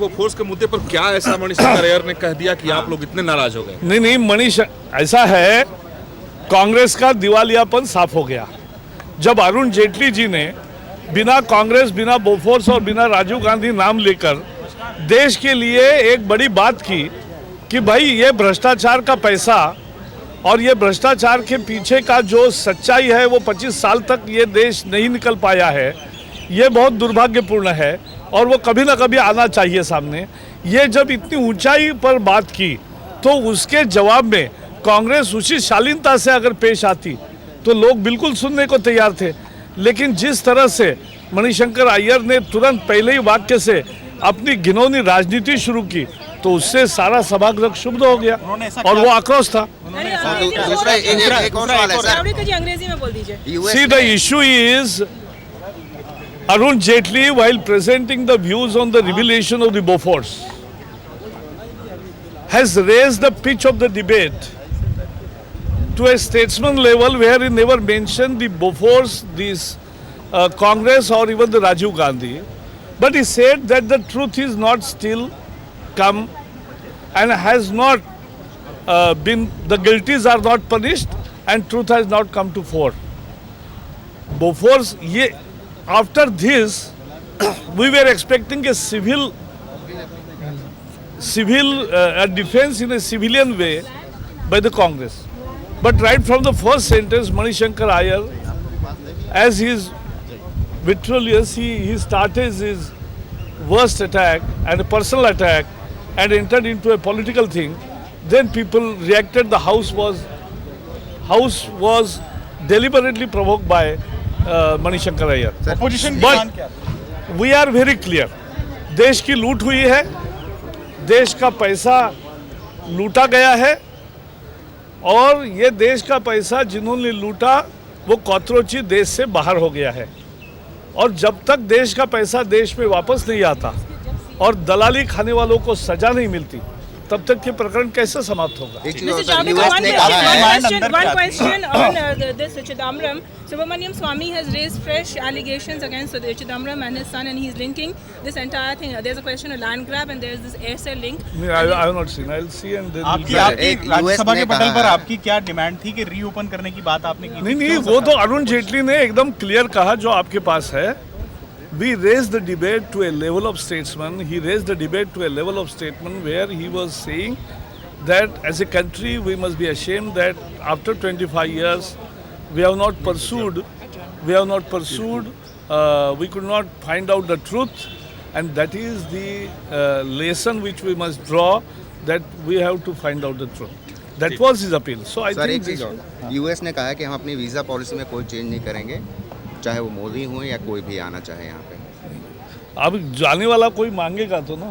वो फोर्स के मुद्दे पर क्या ऐसा मणिशंकर अय्यर ने कह दिया कि आप लोग इतने नाराज हो गए? नहीं मनीष, ऐसा है, कांग्रेस का दिवालियापन साफ हो गया जब अरुण जेटली जी ने बिना कांग्रेस, बिना बोफोर्स और बिना राजीव गांधी नाम लेकर देश के लिए एक बड़ी बात की कि भाई ये भ्रष्टाचार का पैसा और ये भ्रष्टाचार के पीछे का जो सच्चाई है वो 25 साल तक ये देश नहीं निकल पाया है, ये बहुत दुर्भाग्यपूर्ण है और वो कभी ना कभी आना चाहिए सामने। ये जब इतनी ऊंचाई पर बात की तो उसके जवाब में कांग्रेस उसी शालीनता से अगर पेश आती तो लोग बिल्कुल सुनने को तैयार थे, लेकिन जिस तरह से मणिशंकर अय्यर ने तुरंत पहले ही वाक्य से अपनी घिनौनी राजनीति शुरू की तो उससे सारा सभागृह क्षुब्ध हो गया और वो आक्रोश था। अंग्रेजी में बोल दीजिए। See, the issue is Arun Jaitley, while presenting the views on the revelation of the Bofors, has raised the pitch of the debate to a statesman level where he never mentioned the Bofors, this Congress or even the Rajiv Gandhi. But he said that the truth is not still come and has not been, the guilties are not punished and truth has not come to fore. Bofors, after this, we were expecting a civil defense in a civilian way by the Congress. But right from the first sentence, Manishankar Iyer, as he is victorious, he started his worst attack and a personal attack and entered into a political thing. Then people reacted. The house was deliberately provoked by Manishankar Iyer. Opposition But we are very clear. देश की लूट हुई है, देश का पैसा लूटा गया है और ये देश का पैसा जिन्होंने लूटा वो कॉकरोची देश से बाहर हो गया है और जब तक देश का पैसा देश में वापस नहीं आता और दलाली खाने वालों को सजा नहीं मिलती तब तक ये प्रकरण कैसे समाप्त होगा? One question on this Chidambaram. Subramaniam Swamy has raised fresh allegations against Chidambaram and his son, and he's linking this entire thing. There's a question of land grab and there's this aircell link. I have not seen. I'll see and then आपकी राज्यसभा के पटल पर आपकी क्या demand थी कि reopen करने की बात आपने की? नहीं, वो तो अरुण जेटली ने एकदम क्लियर कहा जो आपके पास है। We raised the debate to a level of statesman. He raised the debate to a level of statesman where he was saying that as a country we must be ashamed that after 25 years we have not pursued, we could not find out the truth, and that is the lesson which we must draw, that we have to find out the truth. That was his appeal. So I think US ने कहा है कि हम अपनी visa policy में कोई change नहीं करेंगे, चाहे वो मोदी हो या कोई भी आना चाहे यहाँ पे। अब जाने वाला कोई मांगेगा तो ना।